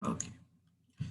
Okay.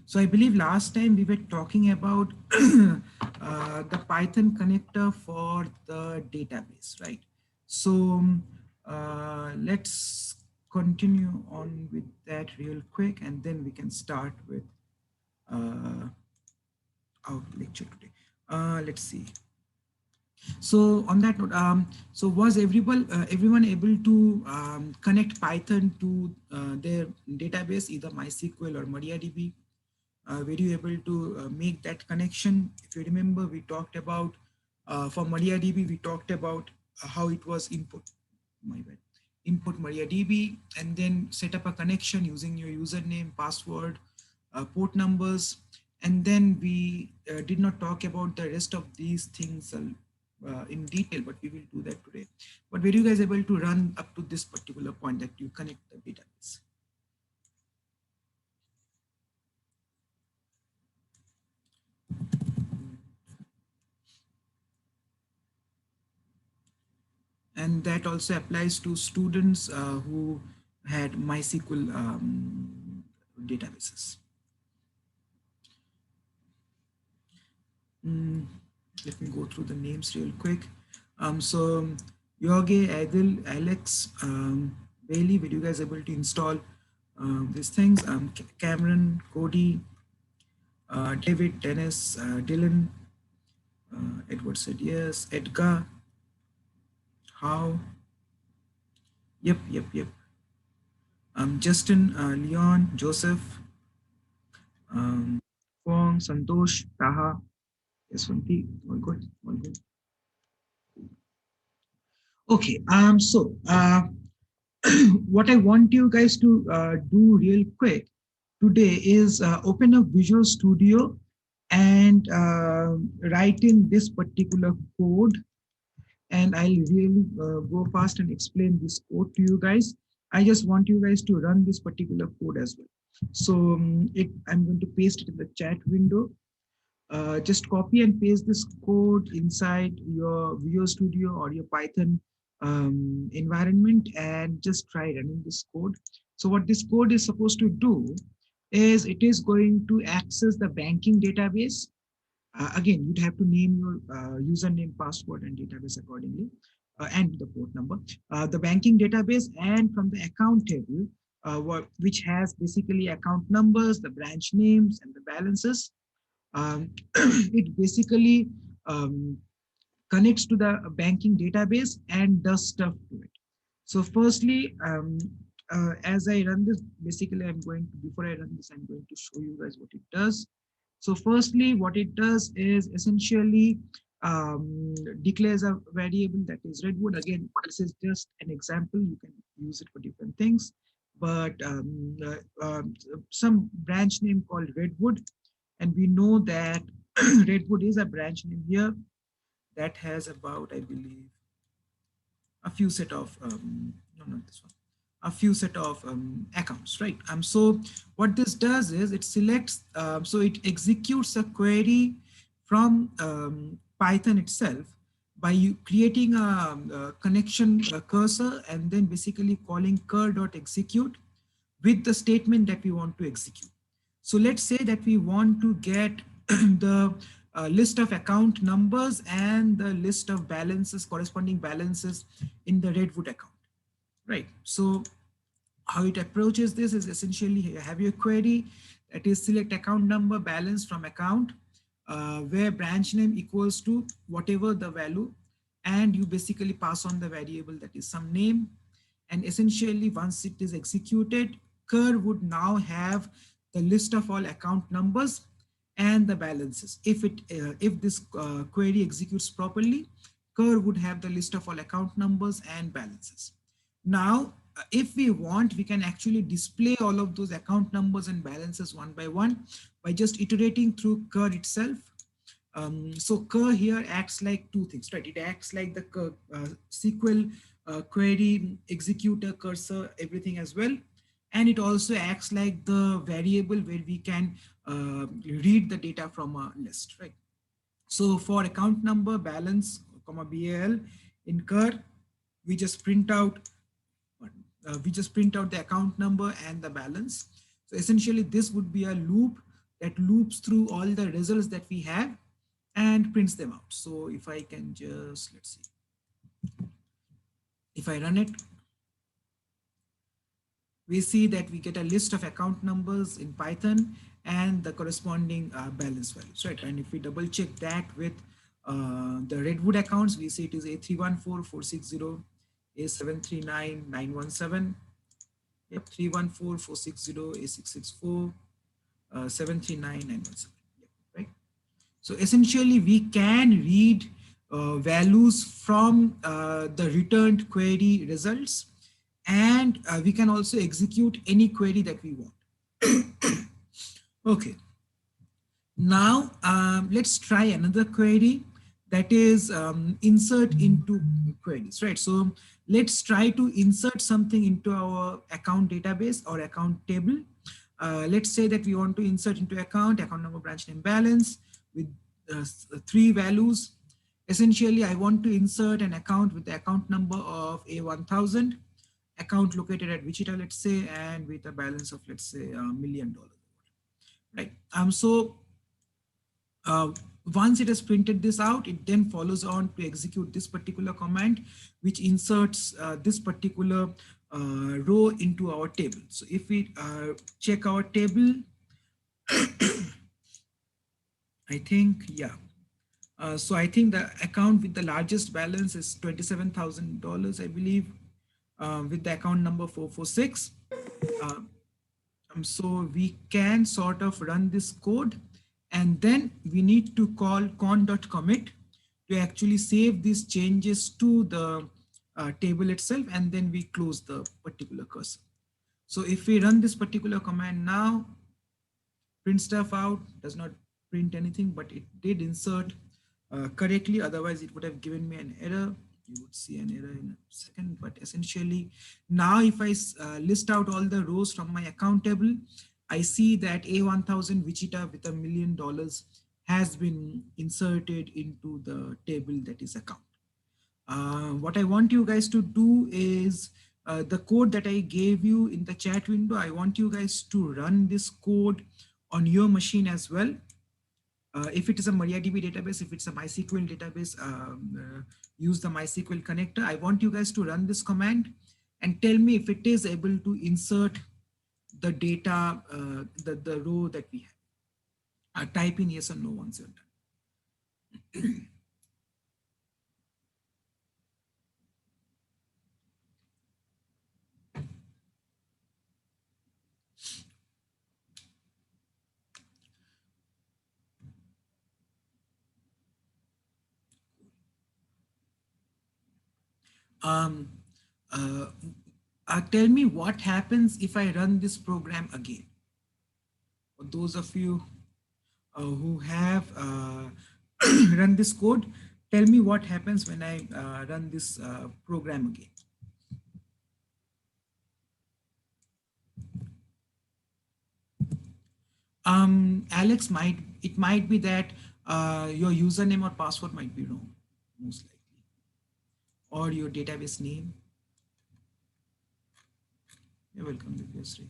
So I believe last time we were talking about the Python connector for the database, right? So let's continue on with that real quick, and then we can start with uh, our lecture today. Let's see. So on that note, so was everyone able to connect Python to their database, either MySQL or MariaDB? Were you able to make that connection? If you remember, we talked about for MariaDB, we talked about how it was my bad, input MariaDB, and then set up a connection using your username, password, port numbers, and then we did not talk about the rest of these things in detail, but we will do that today. But were you guys able to run up to this particular point that you connect the database? And that also applies to students who had MySQL databases. Mm, Let me go through the names real quick. So Yoge, Adil, Alex, Bailey, were you guys able to install these things? Cameron, Cody, David, Dennis, Dylan, Edward said yes, Edgar, how? Yep. Justin, Leon, Joseph, Fong, Santosh, Taha, Yaswanti, all good, all good. Okay, what I want you guys to do real quick today is open up Visual Studio and write in this particular code, and I'll really go fast and explain this code to you guys. I just want you guys to run this particular code as well. So I'm going to paste it in the chat window. Just copy and paste this code inside your Visual Studio or your Python environment and just try running this code. So what this code is supposed to do is it is going to access the banking database. Again, you'd have to name your username, password, and database accordingly, and the port number. The banking database, and from the account table, which has basically account numbers, the branch names, and the balances. It basically connects to the banking database and does stuff to it. So firstly, as I run this, basically I'm going to, before I run this, I'm going to show you guys what it does. So firstly, what it does is essentially declares a variable that is Redwood. Again, this is just an example. You can use it for different things. But some branch name called Redwood, and we know that Redwood is a branch name here that has about, I believe, a few set of no, not this one, a few set of accounts, right? So what this does is it selects, so it executes a query from Python itself by you creating a connection cursor and then basically calling cur.execute with the statement that we want to execute. So let's say that we want to get the list of account numbers and the list of balances, corresponding balances in the Redwood account, right? So how it approaches this is essentially have your query that is select account number balance from account where branch name equals to whatever the value, and you basically pass on the variable that is some name, and essentially once it is executed, cur would now have the list of all account numbers and the balances. If this query executes properly, cur would have the list of all account numbers and balances. Now if we want, we can actually display all of those account numbers and balances one by just iterating through cur itself. So cur here acts like two things, right? It acts like the SQL query executor, cursor, everything as well. And it also acts like the variable where we can read the data from a list, right? So for account number, balance, comma BAL in cur, we just print out the account number and the balance. So essentially this would be a loop that loops through all the results that we have and prints them out. So if I can just, let's see, if I run it, we see that we get a list of account numbers in Python and the corresponding balance values, right? And if we double check that with the Redwood accounts, we see it is A314460, A739917, yep, 314460, A664, 739917, yep, right? So essentially we can read values from the returned query results, and we can also execute any query that we want. Okay, now let's try another query, that is insert into queries, right? So let's try to insert something into our account database or account table. Let's say that we want to insert into account number, branch name, balance with 3 values. Essentially, I want to insert an account with the account number of A1000, account located at Wichita, let's say, and with a balance of, let's say, $1 million, right? So once it has printed this out, it then follows on to execute this particular command, which inserts this particular row into our table. So if we check our table, I think, yeah. So I think the account with the largest balance is $27,000, I believe, with the account number 446. So we can sort of run this code, and then we need to call con.commit to actually save these changes to the table itself, and then we close the particular cursor. So if we run this particular command now, print stuff out, does not print anything, but it did insert correctly. Otherwise, it would have given me an error. You would see an error in a second, but essentially now if I list out all the rows from my account table, I see that A1000 Wichita with $1 million has been inserted into the table that is account. What I want you guys to do is the code that I gave you in the chat window, I want you guys to run this code on your machine as well. If it is a MariaDB database, if it's a MySQL database, use the MySQL connector. I want you guys to run this command and tell me if it is able to insert the data, the row that we have. Type in yes or no once you're done. Tell me what happens if I run this program again. For those of you who have run this code, tell me what happens when I run this program again. Alex, it might be that your username or password might be wrong, most likely, or your database name. You're welcome, Divyasri.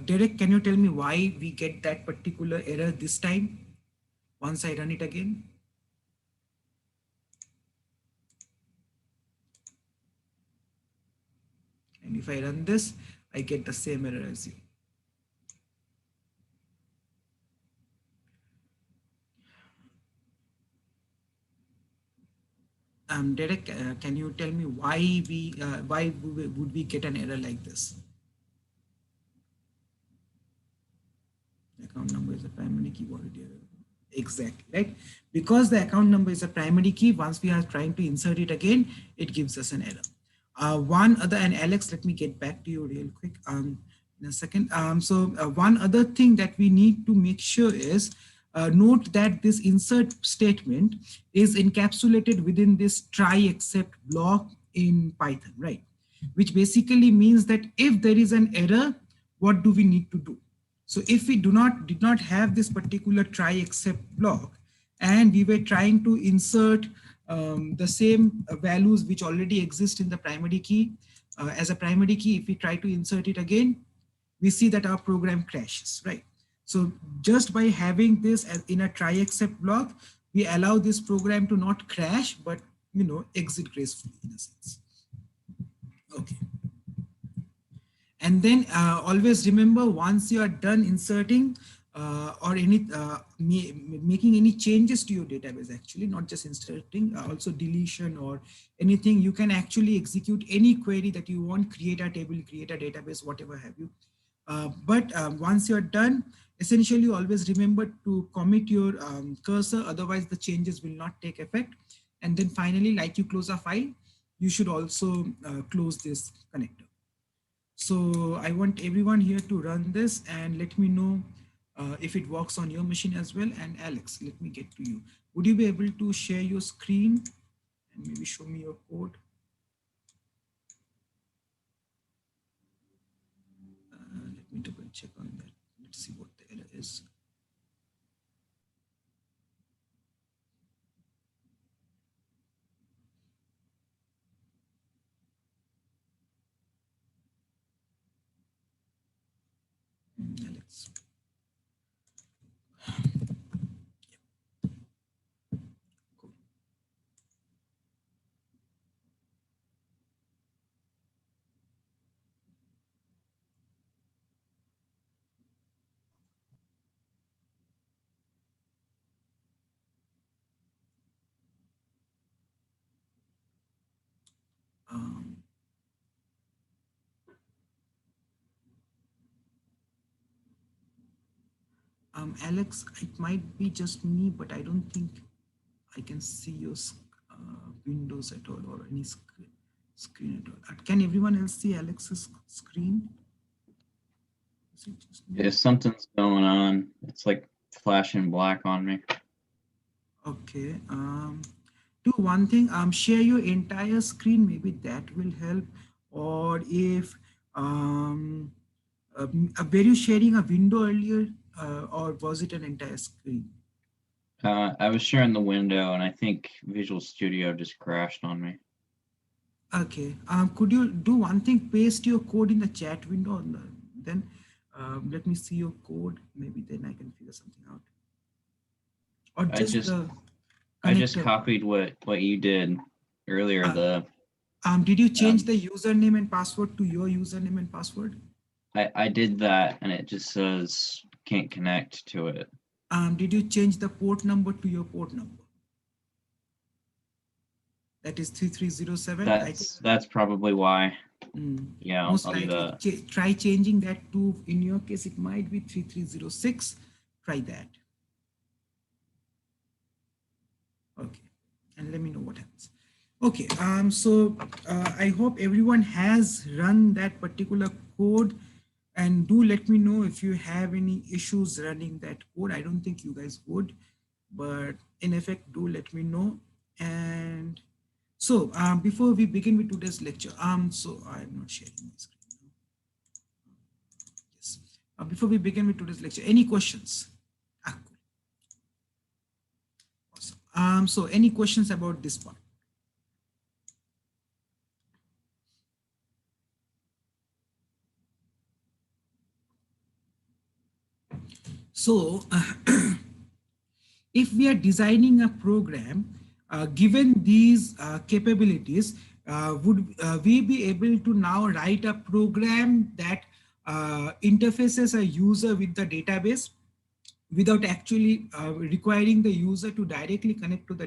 Derek, can you tell me why we get that particular error this time once I run it again? And if I run this, I get the same error as you. Derek, can you tell me why would we get an error like this? Account number is a primary key. What did you exactly, right? Because the account number is a primary key, once we are trying to insert it again, it gives us an error. One other, and Alex, let me get back to you real quick in a second. So one other thing that we need to make sure is note that this insert statement is encapsulated within this try except block in Python, right? Which basically means that if there is an error, what do we need to do? So if we did not have this particular try except block, and we were trying to insert the same values which already exist in the primary key as a primary key, if we try to insert it again, we see that our program crashes, right? So just by having this as in a try except block, we allow this program to not crash, but exit gracefully in a sense. Okay. And then always remember, once you are done inserting or making any changes to your database, actually not just inserting, also deletion or anything, you can actually execute any query that you want, create a table, create a database, whatever have you. But once you're done, essentially always remember to commit your cursor, otherwise the changes will not take effect. And then finally, like you close a file, you should also close this connector. So I want everyone here to run this and let me know if it works on your machine as well. And Alex, let me get to you. Would you be able to share your screen and maybe show me your code? Let me double check on that. Let's see what the error is. Alex. Cool. Alex, it might be just me, but I don't think I can see your windows at all or any screen at all. Can everyone else see Alex's screen? Is it just me? If something's going on, it's like flashing black on me. Okay. Do one thing. Share your entire screen. Maybe that will help. Or if were you sharing a window earlier, or was it an entire screen? I was sharing the window, and I think Visual Studio just crashed on me. Okay. Could you do one thing? Paste your code in the chat window, then let me see your code. Maybe then I can figure something out. Or just I just connector. copied what you did earlier. Did you change the username and password to your username and password? I did that, and it just says can't connect to it. Did you change the port number to your port number? That is 3307. That's probably why. Yeah, Most I'll do likely that. try changing that to, in your case, it might be 3306. Try that. Okay, and let me know what happens. Okay, so I hope everyone has run that particular code, and do let me know if you have any issues running that code. I don't think you guys would, but in effect, do let me know. And so before we begin with today's lecture, so I'm not sharing my screen now. Yes. Before we begin with today's lecture, any questions? Cool. Awesome. So any questions about this part? So if we are designing a program, given these capabilities, would we be able to now write a program that interfaces a user with the database without actually requiring the user to directly connect to the